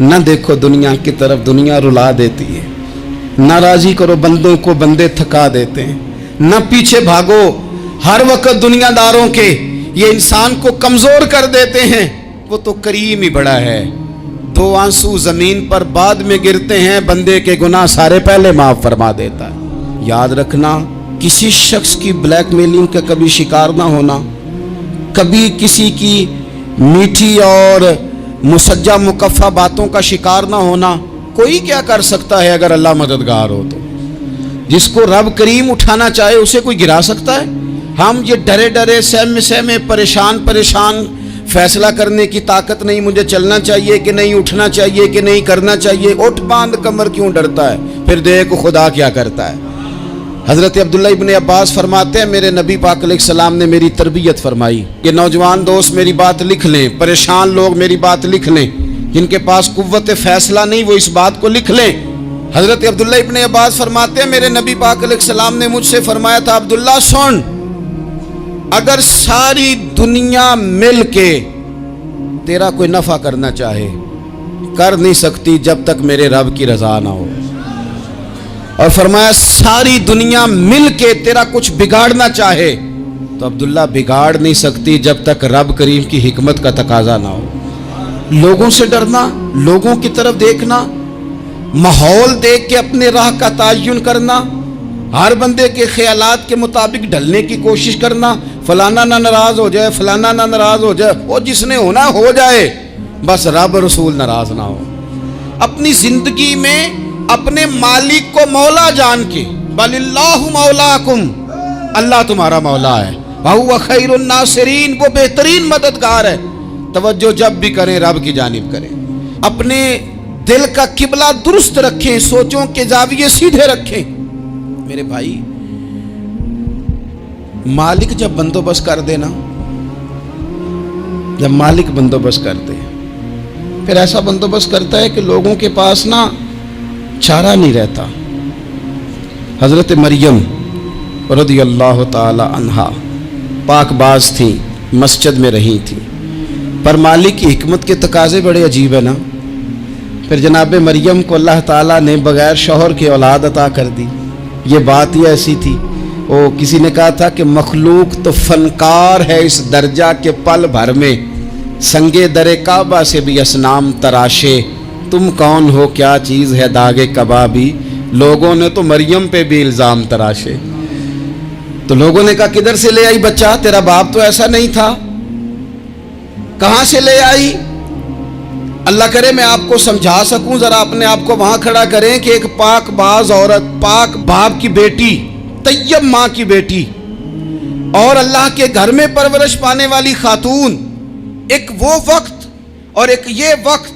نہ دیکھو دنیا کی طرف، دنیا رلا دیتی ہے، نہ راضی کرو بندوں کو، بندے تھکا دیتے ہیں، نہ پیچھے بھاگو ہر وقت دنیا داروں کے، یہ انسان کو کمزور کر دیتے ہیں۔ وہ تو کریم ہی بڑا ہے، 2 آنسو زمین پر بعد میں گرتے ہیں، بندے کے گناہ سارے پہلے معاف فرما دیتا ہے۔ یاد رکھنا، کسی شخص کی بلیک میلنگ کا کبھی شکار نہ ہونا، کبھی کسی کی میٹھی اور مسجع مکفہ باتوں کا شکار نہ ہونا۔ کوئی کیا کر سکتا ہے اگر اللہ مددگار ہو تو؟ جس کو رب کریم اٹھانا چاہے اسے کوئی گرا سکتا ہے؟ ہم یہ ڈرے ڈرے سہمے پریشان فیصلہ کرنے کی طاقت نہیں، مجھے چلنا چاہیے کہ نہیں، اٹھنا چاہیے کہ نہیں، کرنا چاہیے، اٹھ باندھ کمر کیوں ڈرتا ہے؟ پھر دیکھ خدا کیا کرتا ہے۔ حضرت عبداللہ ابن عباس فرماتے ہیں میرے نبی پاک علیہ السلام نے میری تربیت فرمائی۔ یہ نوجوان دوست میری بات لکھ لیں، پریشان لوگ میری بات لکھ لیں، جن کے پاس قوت فیصلہ نہیں وہ اس بات کو لکھ لیں۔ حضرت عبداللہ ابن عباس فرماتے ہیں میرے نبی پاک علیہ السلام نے مجھ سے فرمایا تھا، عبداللہ سن، اگر ساری دنیا مل کے تیرا کوئی نفع کرنا چاہے، کر نہیں سکتی جب تک میرے رب کی رضا نہ ہو۔ اور فرمایا ساری دنیا مل کے تیرا کچھ بگاڑنا چاہے تو عبداللہ بگاڑ نہیں سکتی جب تک رب کریم کی حکمت کا تقاضا نہ ہو۔ لوگوں سے ڈرنا، لوگوں کی طرف دیکھنا، ماحول دیکھ کے اپنے راہ کا تعین کرنا، ہر بندے کے خیالات کے مطابق ڈھلنے کی کوشش کرنا، فلانا نہ ناراض ہو جائے، فلانا نہ ناراض ہو جائے، وہ جس نے ہونا ہو جائے، بس رب رسول ناراض نہ ہو۔ اپنی زندگی میں اپنے مالک کو مولا جان کے، بل اللہ مولاکم، اللہ تمہارا مولا ہے، وہو خیر الناصرین، وہ بہترین مددگار ہے۔ توجہ جب بھی کریں رب کی جانب کریں، اپنے دل کا قبلہ درست رکھیں، سوچوں کے زاویے سیدھے رکھیں۔ میرے بھائی، مالک جب بندوبست کر دے نا، جب مالک بندوبست کر دے، پھر ایسا بندوبست کرتا ہے کہ لوگوں کے پاس نا چارہ نہیں رہتا۔ حضرت مریم رضی اللہ تعالی عنہا پاک باز تھیں، مسجد میں رہی تھیں، پر مالک کی حکمت کے تقاضے بڑے عجیب ہے نا۔ پھر جناب مریم کو اللہ تعالیٰ نے بغیر شوہر کی اولاد عطا کر دی۔ یہ بات ہی ایسی تھی، وہ کسی نے کہا تھا کہ مخلوق تو فنکار ہے اس درجہ کے پل بھر میں سنگے در کعبہ سے بھی اصنام تراشے، تم کون ہو کیا چیز ہے داغے کبابی، لوگوں نے تو مریم پہ بھی الزام تراشے۔ تو لوگوں نے کہا کدھر سے لے آئی بچہ، تیرا باپ تو ایسا نہیں تھا، کہاں سے لے آئی؟ اللہ کرے میں آپ کو سمجھا سکوں، ذرا اپنے آپ کو وہاں کھڑا کریں کہ ایک پاک باز عورت، پاک باپ کی بیٹی، طیب ماں کی بیٹی، اور اللہ کے گھر میں پرورش پانے والی خاتون، ایک وہ وقت اور ایک یہ وقت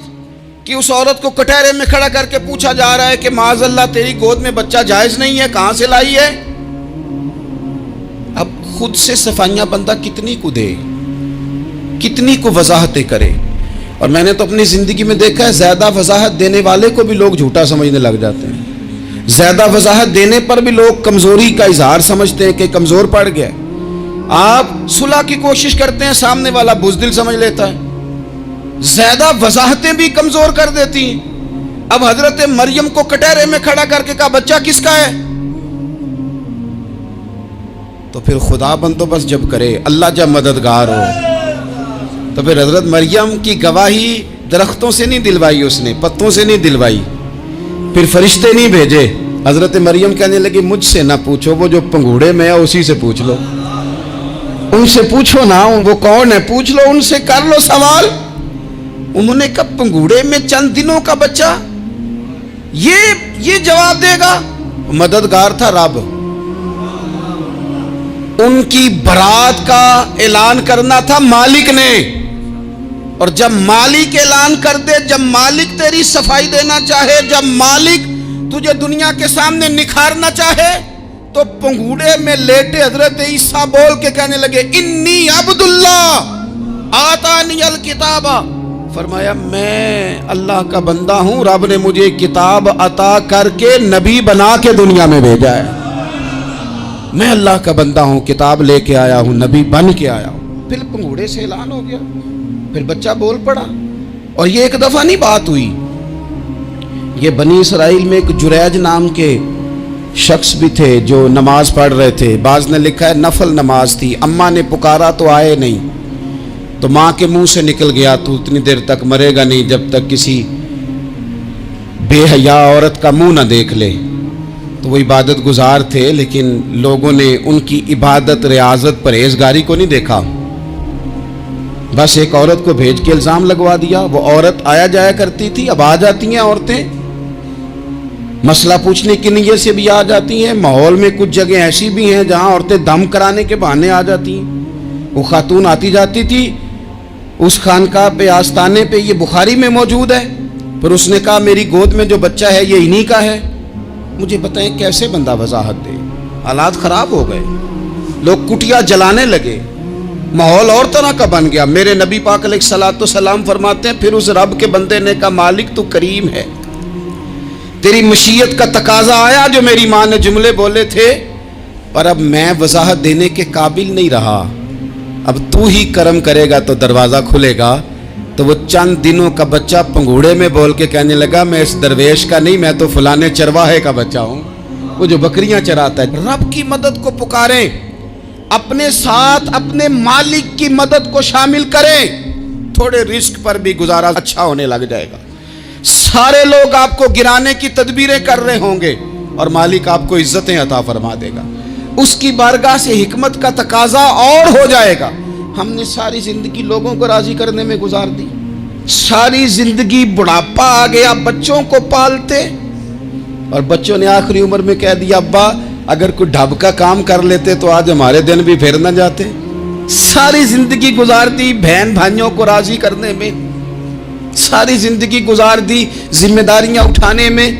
کہ اس عورت کو کٹہرے میں کھڑا کر کے پوچھا جا رہا ہے کہ معاذ اللہ تیری گود میں بچہ جائز نہیں ہے، کہاں سے لائی ہے؟ اب خود سے صفائیاں بندہ کتنی کو دے، کتنی کو وضاحتیں کرے۔ اور میں نے تو اپنی زندگی میں دیکھا ہے زیادہ وضاحت دینے والے کو بھی لوگ جھوٹا سمجھنے لگ جاتے ہیں، زیادہ وضاحت دینے پر بھی لوگ کمزوری کا اظہار سمجھتے ہیں کہ کمزور پڑ گیا۔ آپ صلح کی کوشش کرتے ہیں، سامنے والا بزدل سمجھ لیتا ہے، زیادہ وضاحتیں بھی کمزور کر دیتی ہیں۔ اب حضرت مریم کو کٹہرے میں کھڑا کر کے کہا بچہ کس کا ہے؟ تو پھر خدا بندوبست جب کرے، اللہ جب مددگار ہو، تو پھر حضرت مریم کی گواہی درختوں سے نہیں دلوائی، اس نے پتوں سے نہیں دلوائی، پھر فرشتے نہیں بھیجے۔ حضرت مریم کہنے لگی مجھ سے نہ پوچھو، وہ جو پنگوڑے میں ہے اسی سے پوچھ لو، ان سے پوچھو نا وہ کون ہے، پوچھ لو ان سے، کر لو سوال۔ انہوں نے کہا پنگوڑے میں چند دنوں کا بچہ یہ جواب دے گا؟ مددگار تھا رب، ان کی برات کا اعلان کرنا تھا مالک نے، اور جب مالک اعلان کر دے، جب مالک تیری صفائی دینا چاہے، جب مالک تجھے دنیا کے سامنے نکھارنا چاہے، تو پنگوڑے میں لیٹے حضرت عیسیٰ بول کے کہنے لگے انی عبداللہ آتانی الکتاب، فرمایا میں اللہ کا بندہ ہوں، رب نے مجھے کتاب عطا کر کے نبی بنا کے دنیا میں بھیجا ہے، میں اللہ کا بندہ ہوں، کتاب لے کے آیا ہوں، نبی بن کے آیا ہوں۔ پھر پنگوڑے سے اعلان ہو گیا، پھر بچہ بول پڑا۔ اور یہ ایک دفعہ نہیں بات ہوئی، یہ بنی اسرائیل میں ایک جریج نام کے شخص بھی تھے جو نماز پڑھ رہے تھے. بعض نے لکھا ہے نفل نماز تھی. اماں نے پکارا تو آئے نہیں, تو ماں کے منہ سے نکل گیا تو اتنی دیر تک مرے گا نہیں جب تک کسی بے حیا عورت کا منہ نہ دیکھ لے. تو وہ عبادت گزار تھے, لیکن لوگوں نے ان کی عبادت, ریاضت, پرہیزگاری کو نہیں دیکھا. بس ایک عورت کو بھیج کے الزام لگوا دیا. وہ عورت آیا جایا کرتی تھی, اب آ جاتی ہیں عورتیں, مسئلہ پوچھنے کی نیت سے بھی آ جاتی ہیں. ماحول میں کچھ جگہ ایسی بھی ہیں جہاں عورتیں دم کرانے کے بہانے آ جاتی ہیں. وہ خاتون آتی جاتی تھی اس خانقاہ پہ, آستانے پہ, یہ بخاری میں موجود ہے. پھر اس نے کہا میری گود میں جو بچہ ہے یہ انہی کا ہے. مجھے بتائیں کیسے بندہ وضاحت دے. حالات خراب ہو گئے, لوگ کٹیا جلانے لگے, ماحول اور طرح کا بن گیا. میرے نبی پاک علیہ الصلوۃ والسلام فرماتے ہیں پھر اس رب کے بندے نے کہا مالک تو کریم ہے, تیری مشیت کا تقاضا آیا جو میری ماں نے جملے بولے تھے, پر اب میں وضاحت دینے کے قابل نہیں رہا, اب تو ہی کرم کرے گا تو دروازہ کھلے گا. تو وہ چند دنوں کا بچہ پنگوڑے میں بول کے کہنے لگا میں اس درویش کا نہیں, میں تو فلانے چرواہے کا بچہ ہوں, وہ جو بکریاں چراتا ہے. رب کی مدد کو پکاریں, اپنے ساتھ اپنے مالک کی مدد کو شامل کریں, تھوڑے رزق پر بھی گزارا اچھا ہونے لگ جائے گا. سارے لوگ آپ کو گرانے کی تدبیریں کر رہے ہوں گے اور مالک آپ کو عزتیں عطا فرما دے گا. اس کی بارگاہ سے حکمت کا تقاضا اور ہو جائے گا. ہم نے ساری زندگی لوگوں کو راضی کرنے میں گزار دی, ساری زندگی بڑھاپا آ گیا بچوں کو پالتے, اور بچوں نے آخری عمر میں کہہ دیا ابا اگر کوئی ڈھب کا کام کر لیتے تو آج ہمارے دن بھی پھر نہ جاتے. ساری زندگی گزار دی بہن بھائیوں کو راضی کرنے میں, ساری زندگی گزار دی ذمہ داریاں اٹھانے میں.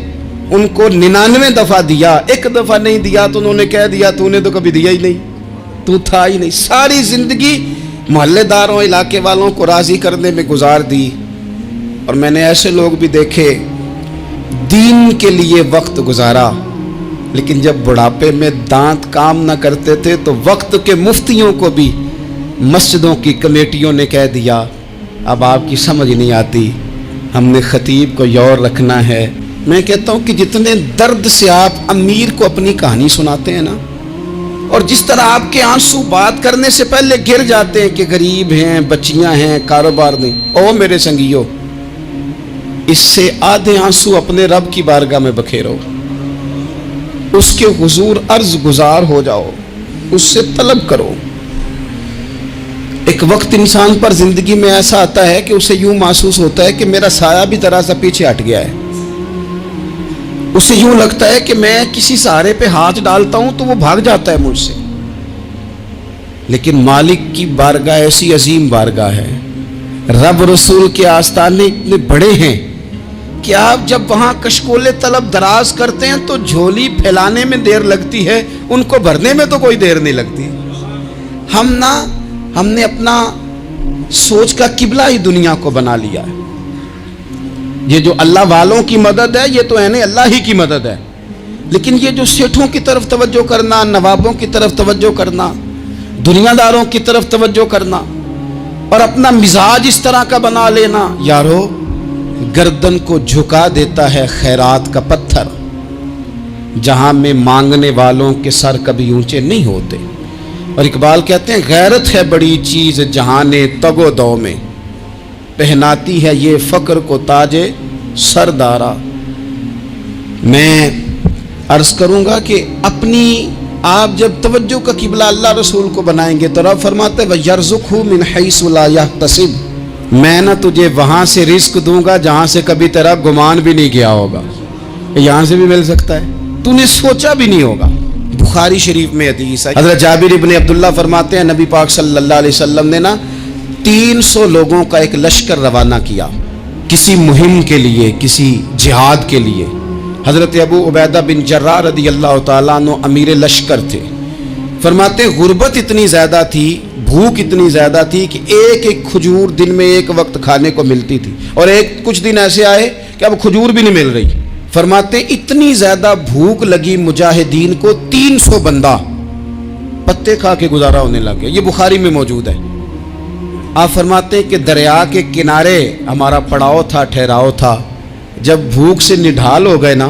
ان کو 99 دفعہ دیا, ایک دفعہ نہیں دیا تو انہوں نے کہہ دیا تو نے تو کبھی دیا ہی نہیں, تو تھا ہی نہیں. ساری زندگی محلے داروں علاقے والوں کو راضی کرنے میں گزار دی. اور میں نے ایسے لوگ بھی دیکھے دین کے لیے وقت گزارا, لیکن جب بڑھاپے میں دانت کام نہ کرتے تھے تو وقت کے مفتیوں کو بھی مسجدوں کی کمیٹیوں نے کہہ دیا اب آپ کی سمجھ نہیں آتی, ہم نے خطیب کو یور رکھنا ہے. میں کہتا ہوں کہ جتنے درد سے آپ امیر کو اپنی کہانی سناتے ہیں نا, اور جس طرح آپ کے آنسو بات کرنے سے پہلے گر جاتے ہیں کہ غریب ہیں, بچیاں ہیں, کاروبار نہیں, او میرے سنگیو, اس سے آدھے آنسو اپنے رب کی بارگاہ میں بکھیرو, اس کے حضور عرض گزار ہو جاؤ, اس سے طلب کرو. ایک وقت انسان پر زندگی میں ایسا آتا ہے کہ اسے یوں محسوس ہوتا ہے کہ میرا سایہ بھی ذرا سا پیچھے ہٹ گیا ہے. اسے یوں لگتا ہے کہ میں کسی سہارے پہ ہاتھ ڈالتا ہوں تو وہ بھاگ جاتا ہے مجھ سے. لیکن مالک کی بارگاہ ایسی عظیم بارگاہ ہے, رب رسول کے آستانے اتنے بڑے ہیں کہ آپ جب وہاں کشکول طلب دراز کرتے ہیں تو جھولی پھیلانے میں دیر لگتی ہے, ان کو بھرنے میں تو کوئی دیر نہیں لگتی. ہم نے اپنا سوچ کا قبلہ ہی دنیا کو بنا لیا ہے. یہ جو اللہ والوں کی مدد ہے یہ تو اللہ ہی کی مدد ہے, لیکن یہ جو سیٹھوں کی طرف توجہ کرنا, نوابوں کی طرف توجہ کرنا, دنیا داروں کی طرف توجہ کرنا اور اپنا مزاج اس طرح کا بنا لینا, یارو گردن کو جھکا دیتا ہے خیرات کا پتھر, جہاں میں مانگنے والوں کے سر کبھی اونچے نہیں ہوتے. اور اقبال کہتے ہیں غیرت ہے بڑی چیز جہان تگ و دو میں, پہناتی ہے یہ فقر کو تاج سردارا. میں عرض کروں گا کہ اپنی آپ جب توجہ کا قبلہ اللہ رسول کو بنائیں گے تو رب فرماتے ہیں وَيَرْزُقْهُ مِنْ حَيْثُ لَا يَحْتَسِبُ, میں نہ تجھے وہاں سے رزق دوں گا جہاں سے کبھی تیرا گمان بھی نہیں کیا ہوگا, یہاں سے بھی مل سکتا ہے, تو نے سوچا بھی نہیں ہوگا. بخاری شریف میں حدیث ہے, حضرت جابر ابن عبداللہ فرماتے ہیں نبی پاک صلی اللہ علیہ وسلم نے 300 لوگوں کا ایک لشکر روانہ کیا کسی مہم کے لیے, کسی جہاد کے لیے. حضرت ابو عبیدہ بن جراح رضی اللہ تعالیٰ عنہ امیر لشکر تھے. فرماتے غربت اتنی زیادہ تھی, بھوک اتنی زیادہ تھی کہ ایک ایک کھجور دن میں ایک وقت کھانے کو ملتی تھی, اور کچھ دن ایسے آئے کہ اب کھجور بھی نہیں مل رہی. فرماتے اتنی زیادہ بھوک لگی مجاہدین کو 300 بندہ پتے کھا کے گزارا ہونے لگ گیا. یہ بخاری میں موجود ہے. آپ فرماتے ہیں کہ دریا کے کنارے ہمارا پڑاؤ تھا, ٹھہراؤ تھا, जब भूख से निढाल हो गए ना,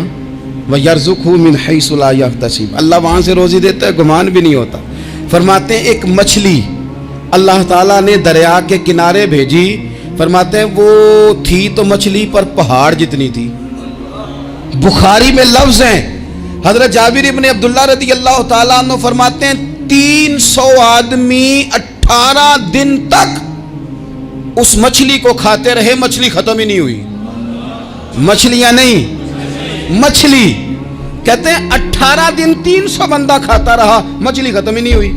वयर्ज़ुक़हु मिन हैसु ला यहतसिब, अल्लाह वहाँ से रोज़ी देता है, गुमान भी नहीं होता। फरमाते हैं एक मछली अल्लाह ताला ने दरिया के किनारे भेजी, फरमाते हैं वो थी तो मछली पर पहाड़ जितनी थी। बुखारी में लफ्ज़ हैं, हज़रत जाबिर इब्न अब्दुल्लाह रज़ी अल्लाह ताला अन्हु फरमाते हैं 300 आदमी 18 दिन तक उस मछली को खाते रहे, मछली खत्म ही नहीं हुई। मछलियां नहीं, मछली। कहते हैं 18 दिन 300 बंदा खाता रहा, मछली खत्म ही नहीं हुई।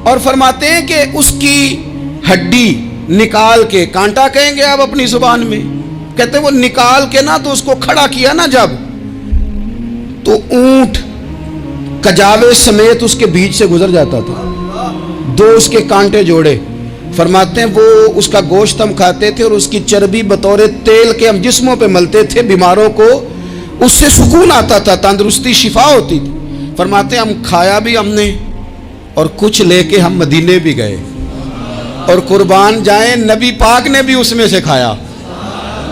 और फरमाते हैं कि उसकी हड्डी निकाल के, कांटा कहेंगे आप अपनी जुबान में, कहते हैं वो निकाल के ना तो उसको खड़ा किया ना जब, तो ऊंट कजावे समेत उसके बीच से गुजर जाता था। 2 उसके कांटे जोड़े। फरमाते हैं वो उसका गोश्त हम खाते थे और उसकी चर्बी बतौर तेल के हम जिस्मों पे मलते थे, बीमारों को उससे सुकून आता था, तंदुरुस्ती शिफा होती थी। फरमाते हैं हम खाया भी हमने और कुछ लेके हम मदीने भी गए, और कुर्बान जाए नबी पाक ने भी उसमें से खाया।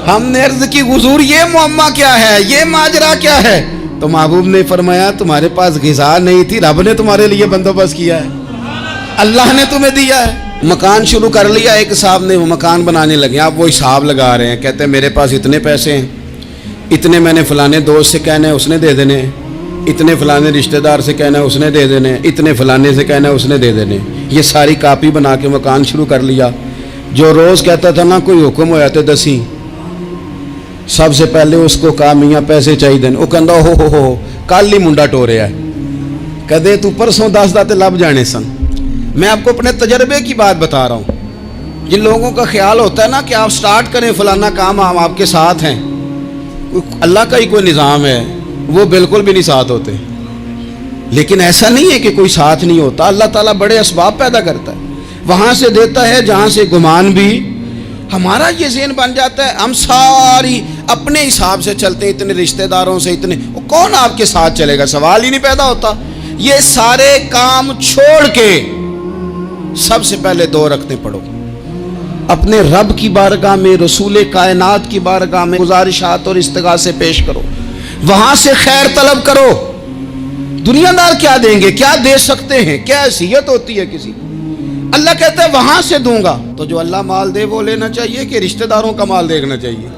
हमने अर्ज की हुजूर ये मुअम्मा क्या है, ये माजरा क्या है? तो महबूब ने फरमाया तुम्हारे पास ग़िज़ा नहीं थी, रब ने तुम्हारे लिए बंदोबस्त किया है, अल्लाह ने तुम्हें दिया है। मकान शुरू कर लिया एक साहब ने, वो मकान बनाने लगे, आप वो हिसाब लगा रहे हैं, कहते हैं मेरे पास इतने पैसे हैं, इतने मैंने फलाने दोस्त से कहना है उसने दे देने, इतने फलाने रिश्तेदार से कहना है उसने दे देने, इतने फलाने से कहना है उसने दे देने। ये सारी कापी बना के मकान शुरू कर लिया। जो रोज़ कहता था ना कोई हुक्म होया तो दसी, सबसे पहले उसको कहा मियाँ पैसे चाहिए, वो कहता हो कल ही मुंडा टोरिया है, कदे तू परसों दस दाते लब जाने सन। मैं आपको अपने तजर्बे की बात बता रहा हूँ। जिन लोगों का ख्याल होता है ना कि आप स्टार्ट करें फलाना काम, हम आपके साथ हैं, अल्लाह का ही कोई निज़ाम है, वो बिल्कुल भी नहीं साथ होते। लेकिन ऐसा नहीं है कि कोई साथ नहीं होता, अल्लाह ताला बड़े असबाब पैदा करता है, वहाँ से देता है जहाँ से गुमान भी। हमारा ये ज़हन बन जाता है, हम सारी अपने हिसाब से चलते हैं, इतने रिश्तेदारों से इतने, कौन आपके साथ चलेगा, सवाल ही नहीं पैदा होता। ये सारे काम छोड़ के सबसे पहले 2 रकतें पढ़ो, अपने रब की बारगाह में, रसूल कायनात की बारगाह में गुजारिशात और इस्तिगासे पेश करो, वहां से खैर तलब करो। दुनियादार क्या देंगे, क्या दे सकते हैं, क्या हैसियत होती है किसी। अल्लाह कहता है वहां से दूंगा। तो जो अल्लाह माल दे वो लेना चाहिए कि रिश्तेदारों का माल देखना चाहिए?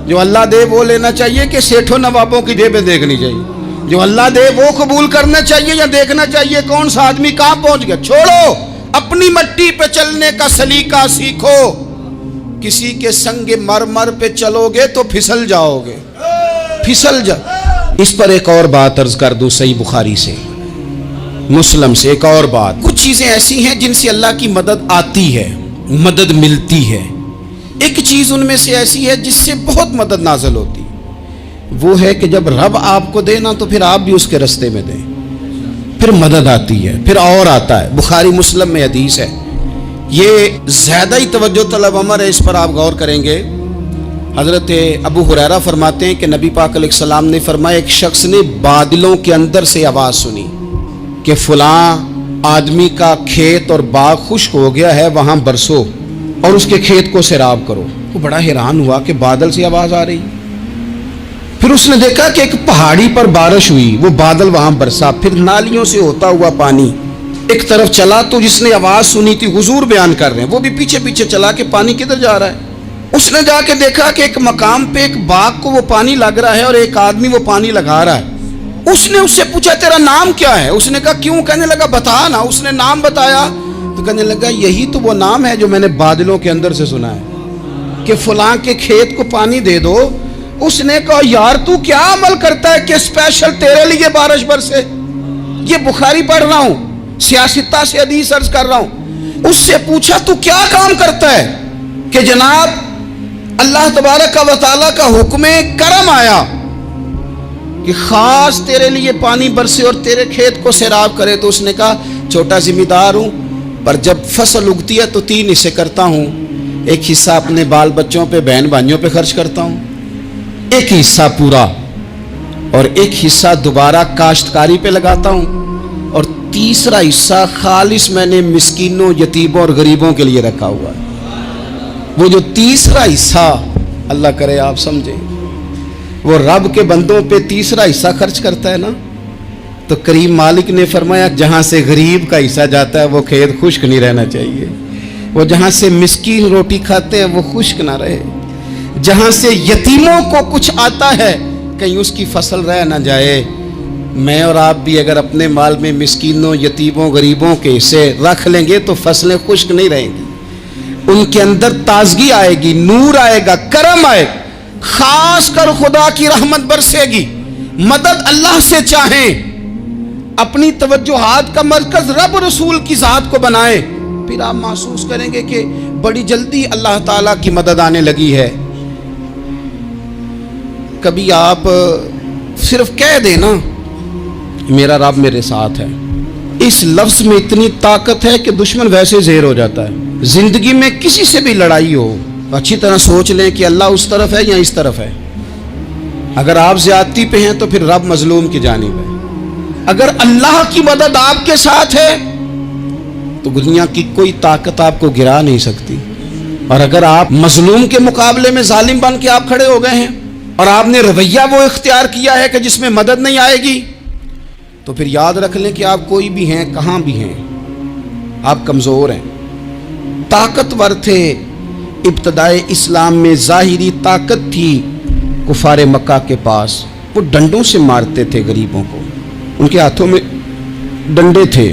जो अल्लाह दे वो लेना चाहिए कि सेठों नवाबों की जेबें देखनी चाहिए? जो अल्लाह दे वो कबूल करना चाहिए या देखना चाहिए कौन सा आदमी कहां पहुंच गया? छोड़ो, अपनी मट्टी पे चलने का सलीका सीखो। किसी के संग मरमर पे चलोगे तो फिसल जाओगे, फिसल जा। इस पर एक और बात अर्ज कर दूं, सही बुखारी से, मुस्लिम से एक और बात। कुछ चीजें ऐसी हैं जिनसे अल्लाह की मदद आती है, मदद मिलती है। एक चीज उनमें से ऐसी है जिससे बहुत मदद नाज़िल होती है, वो है कि जब रब आपको दे ना तो फिर आप भी उसके रास्ते में दें, फिर मदद आती है, फिर और आता है। बुखारी मुस्लिम में हदीस है, ये ज्यादा ही तवज्जो तलब अमर है, इस पर आप गौर करेंगे। हजरत अबू हुरैरा फरमाते हैं कि नबी पाक अलैहिस्सलाम ने फरमाया, एक शख्स ने बादलों के अंदर से आवाज़ सुनी कि फलां आदमी का खेत और बाग खुश्क हो गया है, वहाँ बरसो और उसके खेत को सैराब करो। वो बड़ा हैरान हुआ कि बादल से आवाज़ आ रही। फिर उसने देखा कि एक पहाड़ी पर बारिश हुई, वो बादल वहाँ बरसा, फिर नालियों से होता हुआ पानी एक तरफ चला। तो जिसने आवाज़ सुनी थी, हुजूर बयान कर रहे हैं, वो भी पीछे पीछे चला कि पानी किधर जा रहा है। उसने जाके देखा कि एक मकाम पे एक बाग को वो पानी लग रहा है और एक आदमी वो पानी लगा रहा है। उसने उससे पूछा तेरा नाम क्या है? उसने कहा क्यों? कहने लगा बता ना। उसने नाम बताया तो कहने लगा यही तो वो नाम है जो मैंने बादलों के अंदर से सुना है कि फलां के खेत को पानी दे दो। उसने कहा यार तू क्या अमल करता है कि स्पेशल तेरे लिए बारिश बरसे? ये बुखारी पढ़ रहा हूँ, सियासता से हदीस अर्ज कर रहा हूँ। उससे पूछा तू क्या काम करता है कि जनाब अल्लाह तबारक व तआला का हुक्म करम आया कि खास तेरे लिए पानी बरसे और तेरे खेत को सैराब करे। तो उसने कहा छोटा जिम्मेदार हूँ, पर जब फसल उगती है तो 3 हिस्से करता हूँ। एक हिस्सा अपने बाल बच्चों पे, बहन भाइयों पे खर्च करता हूँ, एक हिस्सा पूरा, और एक हिस्सा दोबारा काश्तकारी पे लगाता हूँ, और तीसरा हिस्सा खालिस मैंने मिस्कीनों, यतीमों और गरीबों के लिए रखा हुआ है। वो जो तीसरा हिस्सा, अल्लाह करे आप समझे, वो रब के बंदों पे तीसरा हिस्सा खर्च करता है ना, तो करीम मालिक ने फरमाया जहाँ से गरीब का हिस्सा जाता है वो खेत खुश्क नहीं रहना चाहिए, वो जहाँ से मिस्कीन रोटी खाते हैं वो खुश्क ना रहे, जहाँ से यतीमों को कुछ आता है कहीं उसकी फसल रह ना जाए। मैं और आप भी अगर अपने माल में मिस्कीनों, यतीमों, गरीबों के हिस्से रख लेंगे तो फसलें खुश्क नहीं रहेंगी, उनके अंदर ताजगी आएगी, नूर आएगा, करम आए, खास कर खुदा की रहमत बरसेगी। मदद अल्लाह से चाहें, अपनी तवज्जुहात का मरकज रब रसूल की जात को बनाएं, फिर आप महसूस करेंगे कि बड़ी जल्दी अल्लाह ताला की मदद आने लगी है। कभी आप सिर्फ कह देना मेरा रब मेरे साथ है, इस लफ्ज में इतनी ताकत है कि दुश्मन वैसे ज़ेर हो जाता है। जिंदगी में किसी से भी लड़ाई हो अच्छी तरह सोच लें कि अल्लाह उस तरफ है या इस तरफ है। अगर आप ज्यादती पे हैं तो फिर रब मजलूम की जानिब है। अगर अल्लाह की मदद आपके साथ है तो दुनिया की कोई ताकत आपको गिरा नहीं सकती। और अगर आप मजलूम के मुकाबले में जालिम बन के आप खड़े हो गए हैं और आपने रवैया वो इख्तियार किया है कि जिसमें मदद नहीं आएगी, तो फिर याद रख लें कि आप कोई भी हैं, कहाँ भी हैं, आप कमज़ोर हैं। ताकतवर थे इब्तदाए इस्लाम में, ज़ाहिरी ताकत थी कुफारे मक्का के पास, वो डंडों से मारते थे गरीबों को, उनके हाथों में डंडे थे,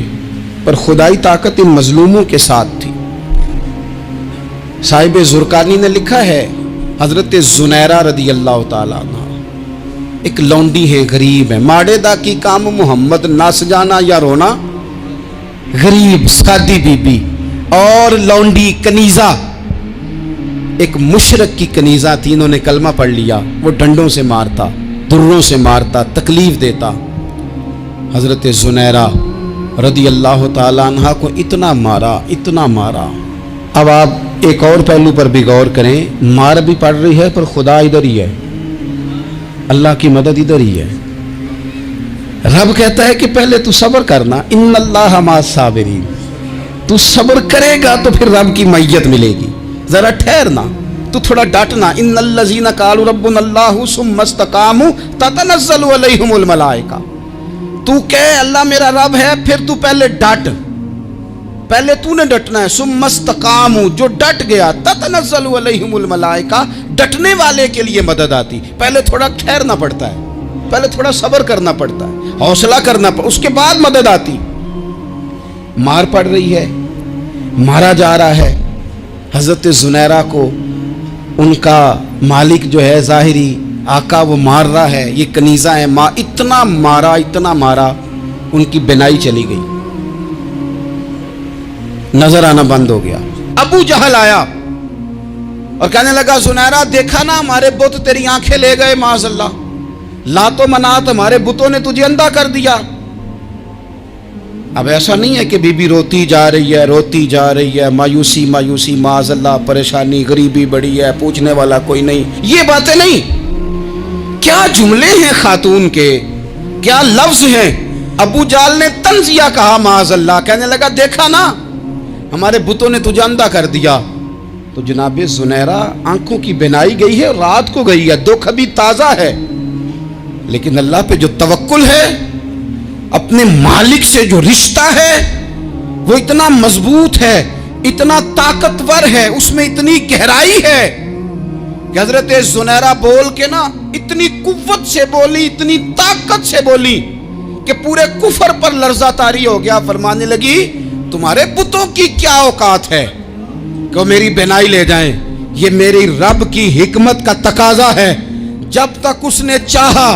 पर खुदाई ताकत इन मजलूमों के साथ थी। साहिब ज़ुरकानी ने लिखा है, हज़रत ज़ुनैरा रदी अल्लाह ताला अन्हा एक लौंडी है, गरीब है, माड़ेदा की काम मोहम्मद ना सजाना या रोना, गरीब सादी बीबी और लौंडी कनीज़ा, एक मुशरक की कनीज़ा थी, इन्होंने कलमा पढ़ लिया, वो डंडों से मारता, दुर्रों से मारता, तकलीफ देता। हज़रत ज़ुनैरा रदी अल्लाह ताला अन्हा को इतना मारा, इतना मारा। अब आप एक और पहलू पर भी गौर करें, मार भी पड़ रही है पर खुदा इधर ही है, अल्लाह की मदद इधर ही है। रब कहता है कि पहले तू सब्र करना, इन्नल्लाह मास साबिरीन, तू सब्र करेगा तो फिर रब की मैयत मिलेगी, जरा ठहरना, तू थोड़ा डटना। इन्नल्लज़ीना क़ालू रब्बुनल्लाहु सुम्मा इस्तक़ामू ततनज़्ज़लु अलैहिमुल मलाइका, तू कह अल्लाह मेरा रब है, फिर तू पहले डट, पहले तूने डटना है। सुम्मा इस्तक़ामू, जो डट गया, ततनज़्ज़लु अलैहिमुल मलाइका, डटने वाले के लिए मदद आती। पहले थोड़ा ठहरना पड़ता है, पहले थोड़ा सब्र करना पड़ता है, हौसला करना पड़ता, उसके बाद मदद आती। मार पड़ रही है, मारा जा रहा है। हज़रत ज़ुनैरा को उनका मालिक जो है ज़ाहिरी आका वो मार रहा है, ये कनीज़ा है, इतना मारा, इतना मारा, उनकी बिनाई चली गई, नजर आना बंद हो गया। अबू जहल आया और कहने लगा, ज़ुनैरा देखा ना हमारे बुत तेरी आंखें ले गए, माज़अल्लाह, लातो मनात हमारे बुतों ने तुझे अंधा कर दिया। अब ऐसा नहीं है कि बीबी रोती जा रही है, रोती जा रही है, मायूसी मायूसी, माज़अल्लाह, परेशानी, गरीबी बड़ी है, पूछने वाला कोई नहीं, ये बातें नहीं। क्या जुमले हैं खातून के, क्या लफ्ज हैं। अबू जाल ने तंजिया कहा, माज़अल्लाह, कहने लगा देखा ना हमारे बुतों ने तुझे अंधा कर दिया। तो जनाब ज़ुनैरा आंखों की बिनाई गई है, रात को गई है, दुख अभी ताज़ा है, लेकिन अल्लाह पे जो तवक्कुल है, अपने मालिक से जो रिश्ता है वो इतना मजबूत है, इतना ताकतवर है, उसमें इतनी गहराई है कि हज़रत ज़ुनैरा बोल के ना इतनी कुव्वत से बोली, इतनी ताकत से बोली कि पूरे कुफर पर लर्जा तारी हो गया। फरमाने लगी, तुम्हारे बुतों की क्या औकात है कि वो मेरी बिनाई ले जाएं, ये मेरी रब की हिकमत का तकाजा है। जब तक उसने चाहा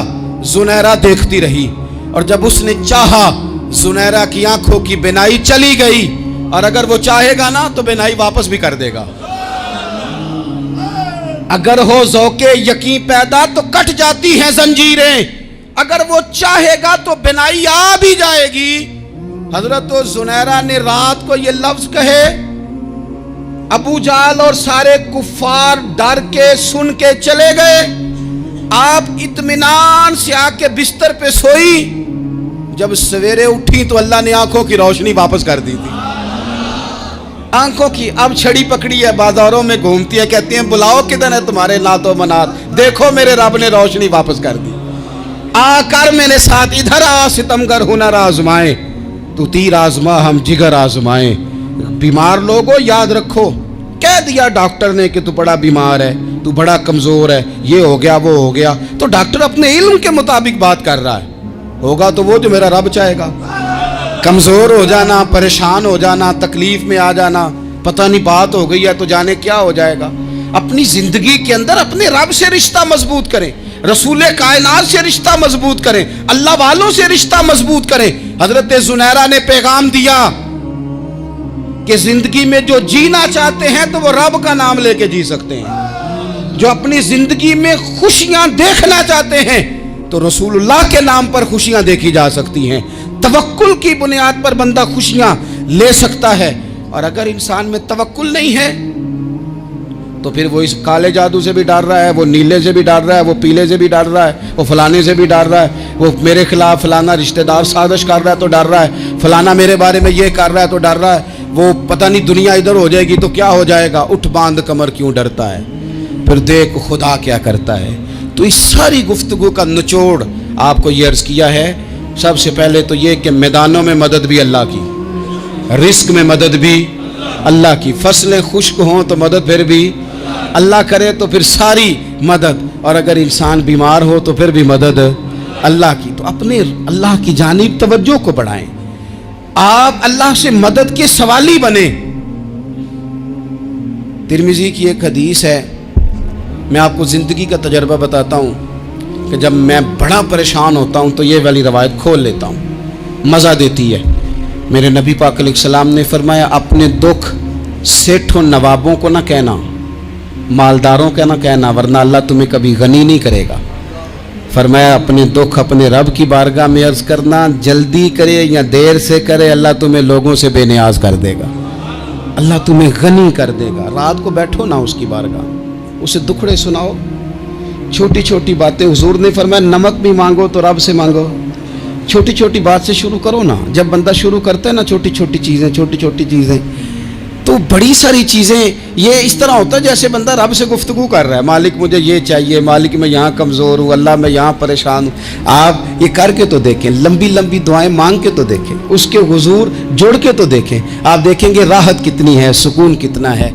ज़ुनैरा देखती रही, और जब उसने चाहा ज़ुनैरा की आंखों की बिनाई चली गई, और अगर वो चाहेगा ना तो बिनाई वापस भी कर देगा। अगर हो ज़ौक़े यकीन पैदा तो कट जाती हैं जंजीरें, अगर वो चाहेगा तो बिनाई आ भी जाएगी। हजरत ज़ुनैरा ने रात को ये लफ्ज कहे, अबू जाल और सारे कुफ्फार डर के सुन के चले गए। आप इत्मीनान से आके बिस्तर पे सोई, जब सवेरे उठी तो अल्लाह ने आंखों की रोशनी वापस कर दी थी। आंखों की अब छड़ी पकड़ी है, बाजारों में घूमती है, कहती हैं बुलाओ किधर है तुम्हारे नातो मनात, देखो मेरे रब ने रोशनी वापस कर दी, आ कर मेरे साथ इधर आ, सितमगर हुनर आजमाए, तू तीर आजमा हम जिगर आजमाए। बीमार लोगों याद रखो, कह दिया डॉक्टर ने कि तू बड़ा बीमार है, तू बड़ा कमजोर है, ये हो गया वो हो गया, तो डॉक्टर अपने इल्म के मुताबिक बात कर रहा है, होगा तो वो जो मेरा रब चाहेगा। कमजोर हो जाना, परेशान हो जाना, तकलीफ में आ जाना, पता नहीं बात हो गई है तो जाने क्या हो जाएगा। अपनी जिंदगी के अंदर अपने रब से रिश्ता मजबूत करें, रसूले कायनात से रिश्ता मजबूत करें, अल्लाह वालों से रिश्ता मजबूत करें। हजरत जुनैरा ने पैगाम दिया कि जिंदगी में जो जीना चाहते हैं तो वो रब का नाम लेके जी सकते हैं, जो अपनी जिंदगी में खुशियां देखना चाहते हैं तो रसूलुल्लाह के नाम पर खुशियां देखी जा सकती हैं। तवक्कुल की बुनियाद पर बंदा खुशियां ले सकता है, और अगर इंसान में तवक्कुल नहीं है तो फिर वो इस काले जादू से भी डर रहा है, वो नीले से भी डर रहा है, वो पीले से भी डर रहा है, वो फलाने से भी डर रहा है, वो मेरे खिलाफ फलाना रिश्तेदार साजिश कर रहा है तो डर रहा है, फलाना मेरे बारे में ये कर रहा है तो डर रहा है, वो पता नहीं दुनिया इधर हो जाएगी तो क्या हो जाएगा, उठ बांध कमर क्यों डरता है, फिर देख खुदा क्या करता है। तो इस सारी गुफ्तगू का निचोड़ आपको ये अर्ज किया है। सबसे पहले तो ये कि मैदानों में मदद भी अल्लाह की, रिस्क में मदद भी अल्लाह की, फसलें खुश्क हों तो मदद फिर भी अल्लाह करे, तो फिर सारी मदद, और अगर इंसान बीमार हो तो फिर भी मदद अल्लाह की। तो अपने अल्लाह की जानिब तवज्जो को बढ़ाएं, आप अल्लाह से मदद के सवाली बने। तिरमिजी की एक हदीस है, मैं आपको ज़िंदगी का तजर्बा बताता हूँ कि जब मैं बड़ा परेशान होता हूँ तो ये वाली रवायत खोल लेता हूँ, मज़ा देती है। मेरे नबी पाक अलैहिस्सलाम ने फरमाया, अपने दुख सेठों नवाबों को ना कहना, मालदारों का ना कहना, वरना अल्लाह तुम्हें कभी गनी नहीं करेगा। फरमाया अपने दुख अपने रब की बारगाह में अर्ज़ करना, जल्दी करे या देर से करे अल्लाह तुम्हें लोगों से बेनियाज कर देगा, अल्लाह तुम्हें गनी कर देगा। रात को बैठो ना उसकी बारगाह, उसे दुखड़े सुनाओ, छोटी छोटी बातें। हुजूर ने फरमाया नमक भी मांगो तो रब से मांगो, छोटी छोटी बात से शुरू करो ना। जब बंदा शुरू करता है ना छोटी छोटी चीज़ें तो बड़ी सारी चीज़ें ये इस तरह होता है जैसे बंदा रब से गुफ्तगू कर रहा है, मालिक मुझे ये चाहिए, मालिक मैं यहाँ कमज़ोर हूँ, अल्लाह मैं यहाँ परेशान हूँ। आप ये करके तो देखें, लंबी लंबी दुआएं मांग के तो देखें, उसके हुजूर जुड़ के तो देखें, आप देखेंगे राहत कितनी है, सुकून कितना है।